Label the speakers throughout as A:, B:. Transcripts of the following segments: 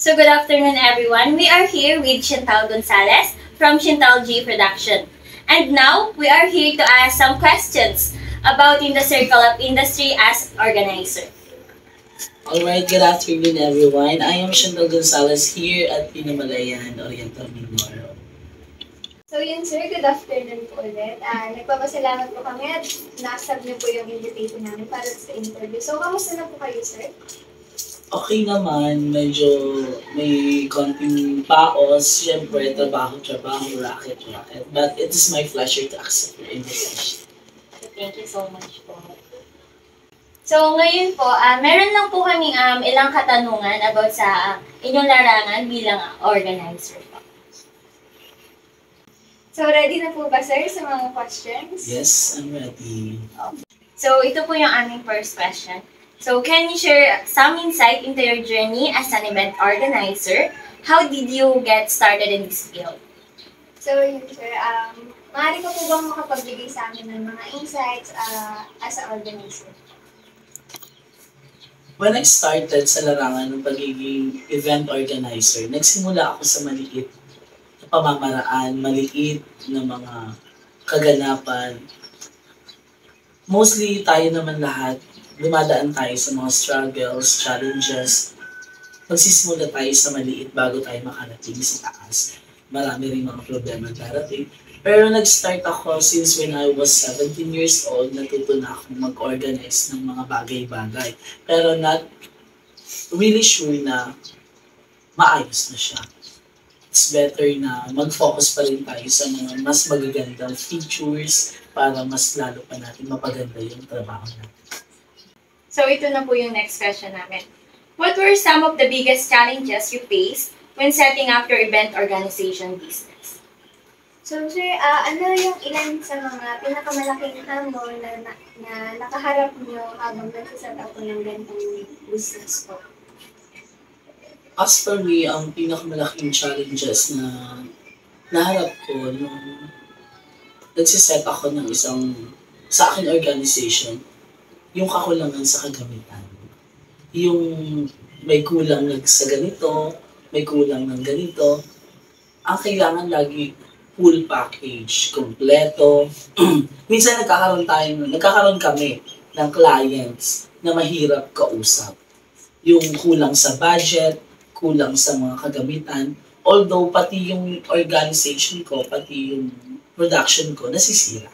A: So good afternoon everyone. We are here with Chantal Gonzalez from Chantal G Production. And now, we are here to ask some questions about in the circle of industry as organizer.
B: Alright, good afternoon everyone. I am Chantal Gonzalez here at Pinamalayan Oriental Mindoro.
C: So yun sir, good afternoon po ulit. Nagpapasalamat po kami at na-accept niyo po yung invitation namin para sa interview. So kamusta na po kayo sir?
B: Okay naman, medyo may konting paos. Siyempre, trabaho, racket. But it is my pleasure to accept your invitation.
A: Thank you so much po. So ngayon po, meron lang po kami ilang katanungan about sa inyong larangan bilang organizer po.
C: So ready na po ba sir sa mga questions?
B: Yes, I'm ready.
A: So ito po yung aming first question. So can you share some insight into your journey as an event organizer? How did you get started in this field?
C: So yun sir, maaari ko po bang makapagbigay sa amin ng mga insights as an organizer?
B: When I started sa larangan ng pagiging event organizer, nagsimula ako sa maliit na pamamaraan, maliit na mga kaganapan. Mostly tayo naman lahat, dumadaan tayo sa mga struggles, challenges. Magsisimula tayo sa maliit bago tayo makarating sa taas. Marami rin mga problema darating. Pero nag-start ako since when I was 17 years old, natuto na akong mag-organize ng mga bagay-bagay. Pero not really sure na maayos na siya. It's better na mag-focus pa rin tayo sa mga mas magagandang features para mas lalo pa natin mapaganda yung trabaho natin.
A: So ito na po yung next question namin. What were some of the biggest challenges you faced when setting up your event organization business?
C: So sir, ano yung ilan sa mga pinakamalaking hamon na nakaharap niyo habang nagsiset up po ng ganitong business po?
B: As for me, ang pinakamalaking challenges na naharap ko nung nagsiset ako ng isang sa aking organization, yung kakulangan sa kagamitan. Yung may kulang sa ganito, may kulang ng ganito, ang kailangan lagi full package, kompleto. Minsan nagkakaroon kami ng clients na mahirap kausap. Yung kulang sa budget, kulang sa mga kagamitan, although pati yung organization ko, pati yung production ko, nasisira.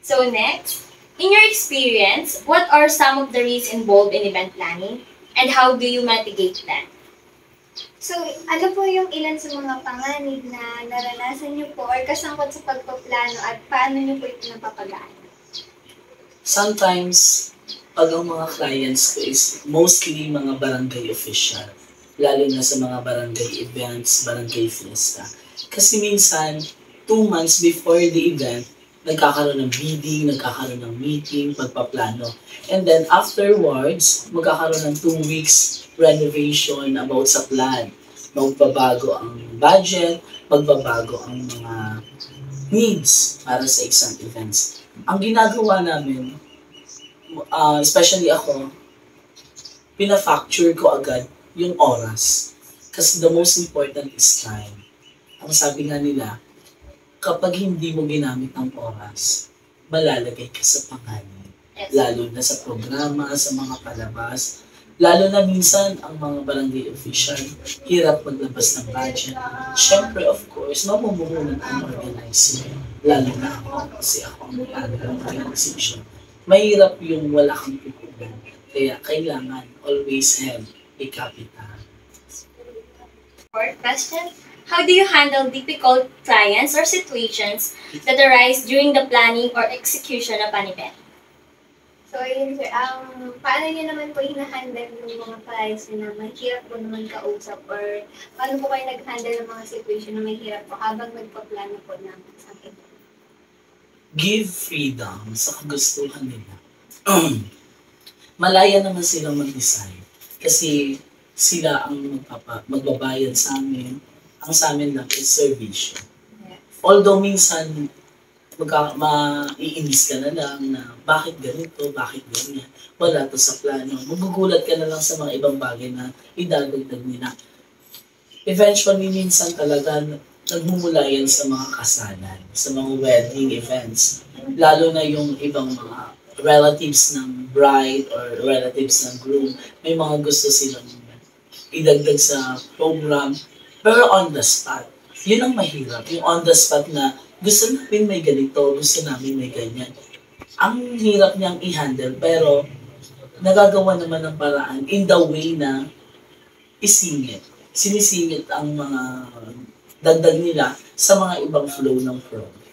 A: So next, in your experience, what are some of the risks involved in event planning and how do you mitigate them?
C: So, ano po yung ilan sa mga panganib na naranasan niyo po or kasangkot sa pagpaplano at paano niyo po ito napapagaan?
B: Sometimes, pag ang mga clients ko is mostly mga barangay official, lalo na sa mga barangay events, barangay fiesta. Kasi minsan, 2 months before the event, nagkakaroon ng bidding, nagkakaroon ng meeting, pagpaplano. And then afterwards, magkakaroon ng 2 weeks renovation about sa plan. Magbabago ang budget, magbabago ang mga needs para sa isang events. Ang ginagawa namin, especially ako, pina-facture ko agad yung oras. Kasi the most important is time. Ang sabi nga nila, kapag hindi mo ginamit ang oras, malalagay ka sa panganib. Lalo na sa programa, sa mga palabas. Lalo na minsan, ang mga barangay official, hirap maglabas ng budget. Siyempre, of course, mamumuhunan ang organizer. Lalo na ako, kasi ako ang may-ari ng organization. Mahirap yung wala kang pupunan. Kaya kailangan always have a capital.
A: Fourth question, how do you handle difficult clients or situations that arise during the planning or execution of an event?
C: So, yun sir, paano niyo naman po hinahandle yung mga clients na mahirap po naman kausap or paano po kayo nag-handle ng mga situation na mahirap po habang nagpa-plano po ng isang event?
B: Give freedom sa kagustuhan nila. Malaya naman silang mag-decide. Kasi sila ang magbabayad sa amin. Ang sa amin lang is servisyo. Although minsan, maiinis ka na lang na bakit ganito, bakit ganyan. Wala to sa plano. Magugulat ka na lang sa mga ibang bagay na idadagdag nila. Eventually, minsan talaga nagmumula yan sa mga kasalan, sa mga wedding events. Lalo na yung ibang mga relatives ng bride or relatives ng groom, may mga gusto silang idagdag sa program, pero on the spot. Yun ang mahirap, yung on the spot na gusto namin may ganito, gusto namin may ganyan. Ang hirap niyang i-handle, pero nagagawa naman ng paraan in the way na isingit. Sinisingit ang mga dagdag nila sa mga ibang flow ng program.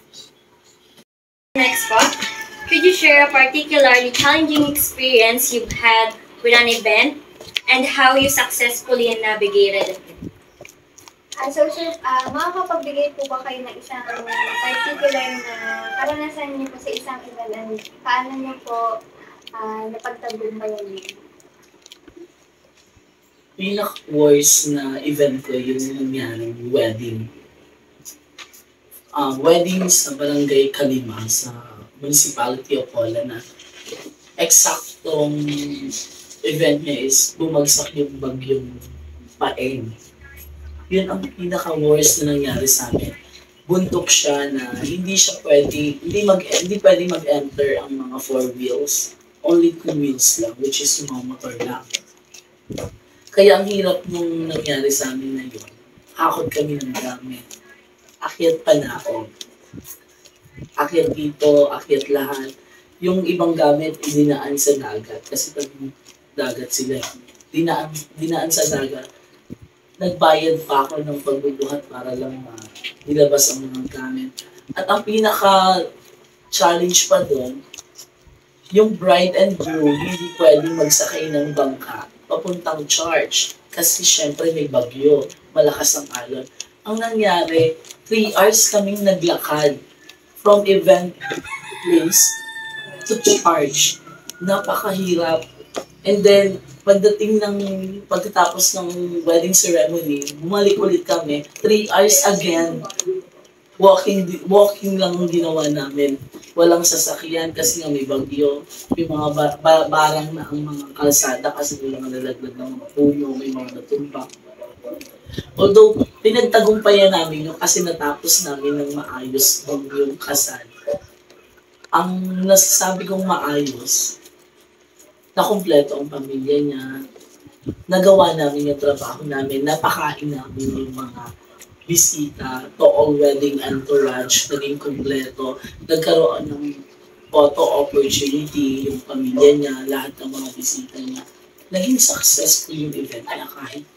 A: Next po, could you share a particularly challenging experience you've had with an event and how you successfully navigated it?
C: So, sir, makakapagbigay po ba kayo ng isang particular na karanasan niyo po sa isang event and paano niyo po napagtagumpayan niyo?
B: Pinaka-worst na event ko yung nangyari, wedding. Wedding sa Barangay Kalima sa Municipality of Pola na eksaktong event niya is bumagsak yung bagyong Paeng. Yun ang pinaka-worst na nangyari sa amin. Bundok siya na hindi pwede mag-enter ang mga 4 wheels. Only 2 wheels lang, which is yung mga motor lang. Kaya ang hirap nung nangyari sa amin na yun. Hakot kami ng gamit. Akyat pa na ako. Akyat dito, akyat lahat. Yung ibang gamit, dinaan sa dagat. Kasi pag dagat sila, dinaan sa dagat. Nagbayad pa ako ng pagbubuhat para lang nilabas ang mga gamit. At ang pinaka-challenge pa doon, yung bride and groom hindi pwedeng magsakay ng bangka papuntang church. Kasi syempre may bagyo, malakas ang alon. Ang nangyari, 3 hours kaming naglakad from event place to church. Napakahirap. And then, pagkatapos ng wedding ceremony, bumalik ulit kami, 3 hours again. Walking lang ang ginawa namin. Walang sasakyan kasi nga may bagyo. May mga barang na ang mga kalsada kasi may mga nalaglag ng mga puno, may mga natumba. Although, pinagtagumpayan namin yun kasi natapos namin ng maayos yung kasal. Ang nasasabi kong maayos, nakumpleto ang pamilya niya, nagawa namin yung trabaho namin, napakain namin yung mga bisita, to all wedding entourage, naging kumpleto, nagkaroon ng photo opportunity, yung pamilya niya, lahat ng mga bisita niya. Naging successful yung event, kaya kahit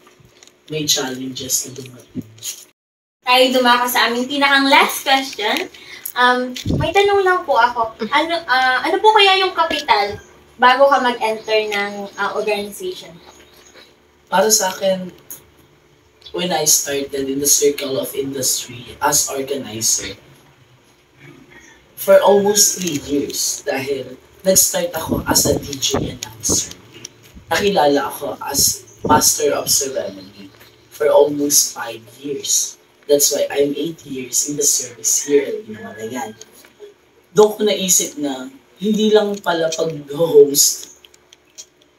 B: may challenges na dumating.
A: Tayo dumako sa aming pinakang last question. May tanong lang po ako. Ano po kaya yung kapital bago ka mag-enter ng organization?
B: Para sa akin, when I started in the circle of industry as organizer, for almost 3 years, dahil nag-start ako as a DJ announcer. Nakilala ako as Master of Ceremony for almost 5 years. That's why I'm 8 years in the service here at Pinamalayan. Doon ko naisip na hindi lang pala pag-host,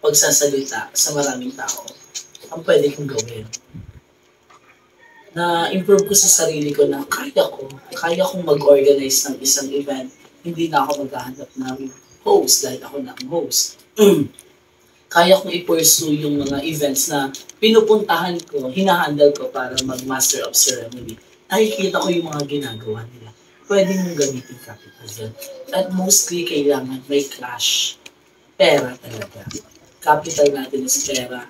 B: pagsasalita sa maraming tao, ang pwede kong gawin. Na-improve ko sa sarili ko na kaya kong mag-organize ng isang event. Hindi na ako maghahanap ng host dahil ako na ang host. Kaya kong i-pursue yung mga events na pinupuntahan ko, hinahandle ko para mag-master of ceremony. Nakikita ko yung mga ginagawa nila. Pwede mong gamitin capital dyan. At mostly, kailangan may cash. Pera talaga. Capital natin is pera.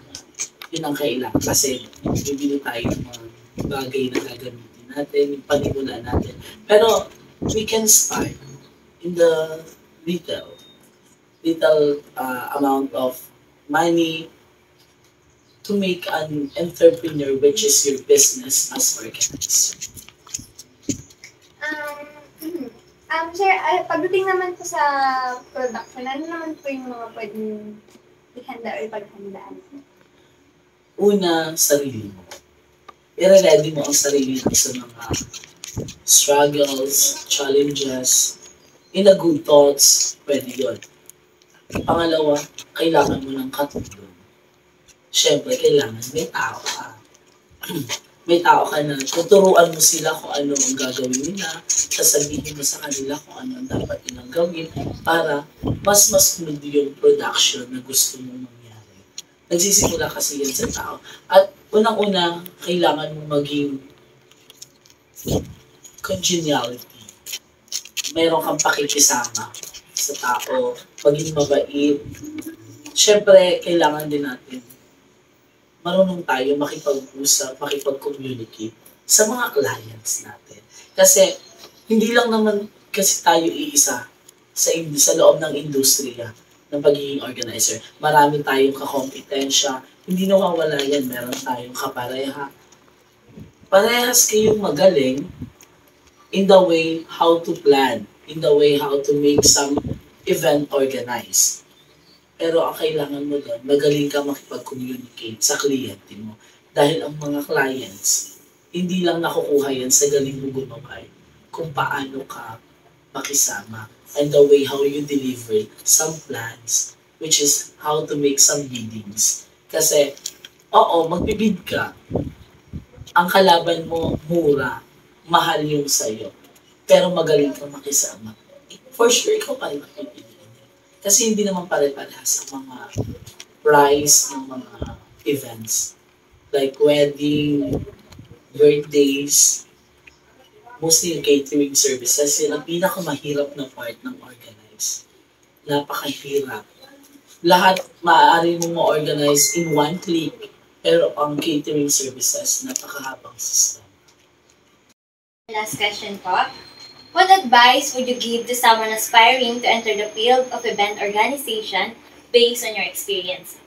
B: Yun ang kailangan. Kasi bibili tayo ng mga bagay na gagamitin natin, yung panimula natin. Pero we can start in the little amount of money to make an entrepreneur, which is your business as organizer.
C: Sir, pagdating naman po sa production, ano naman po yung mga pwedeng ihanda o ipaghandaan?
B: Una, sarili mo. i-ready mo ang sarili mo sa mga struggles, challenges, in a good thoughts, pwede yun. Pangalawa, kailangan mo ng katulong. Siyempre, kailangan may tao ka. May tao ka na tuturuan mo sila kung ano ang gagawin nila, sasabihin mo sa kanila kung ano ang dapat nilang gawin para mas smooth yung production na gusto mong mangyari. Nagsisimula kasi yan sa tao. At unang-una, kailangan mo maging congeniality. Meron kang pakikisama sa tao, maging mabait. Siyempre, kailangan din natin marunong tayo makipag-usap, makipag-communicate sa mga clients natin. Kasi, hindi lang naman kasi tayo iisa sa loob ng industriya ng pagiging organizer. Marami tayong kakompetensya. Hindi nawawala yan. Meron tayong kapareha. Parehas kayong magaling in the way how to plan, in the way how to make some event organized. Pero ang kailangan mo doon, magaling ka makipag-communicate sa kliyente mo. Dahil ang mga clients, hindi lang nakukuha yan sa galing mo gumabay kung paano ka makisama and the way how you deliver some plans, which is how to make some biddings. Kasi, oo, magbibid ka. Ang kalaban mo, mura, mahal yung sayo. Pero magaling kang makisama. For sure, ikaw pa rin magbibid. Kasi hindi naman pare-parehas ang mga price ng mga events. Like wedding, birthdays, mostly yung catering services. Yan ang pinakamahirap na part ng organize. Napakahirap. Lahat maaari mong ma-organize in one click. Pero ang catering services, napakahabang system.
A: Last question po. What advice would you give to someone aspiring to enter the field of event organization based on your experience?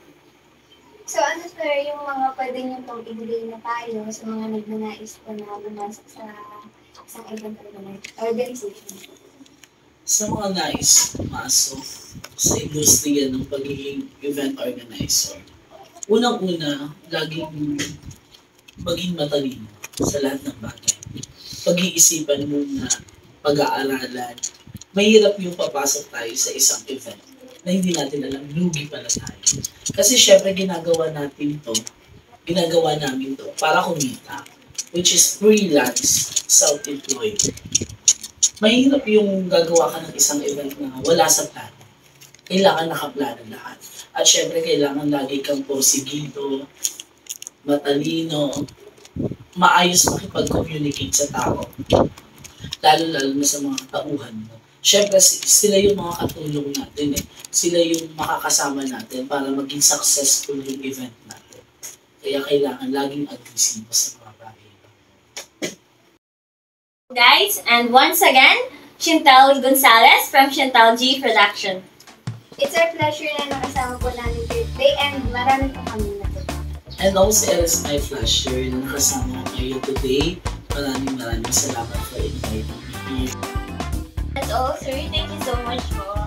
C: So ano sir, yung mga pwede niyo pong ibigay na payo sa mga nagnanais po na bumasok sa isang event organization?
B: Sa mga nais pumasok sa industriya ng pagiging event organizer, unang-una, laging maging matalino sa lahat ng bagay. Pag-iisipan mo na pag-aaralan, mahirap yung papasok tayo sa isang event na hindi natin alam, lugi pala tayo. Kasi syempre ginagawa namin to para kumita, which is freelance, self-employed. Mahirap yung gagawa ka ng isang event na wala sa plano. Kailangan nakaplano lahat. At syempre kailangan lagi kang porsigido, matalino, maayos makipag-communicate sa tao. Lalo-lalo na sa mga tauhan mo. Siyempre, sila yung mga katulong natin eh. Sila yung makakasama natin para maging successful yung event natin. Kaya kailangan laging agresibo sa mga bagay.
A: Guys, and once again, Chantal Gonzalez from Chantal G Production.
C: It's our pleasure na nakasama po namin today and marami po kami natutunan.
B: And also, it is my pleasure na nakasama ko kayo today. Maraming salamat for inviting me here.
A: That's all, sir. Thank you so much po.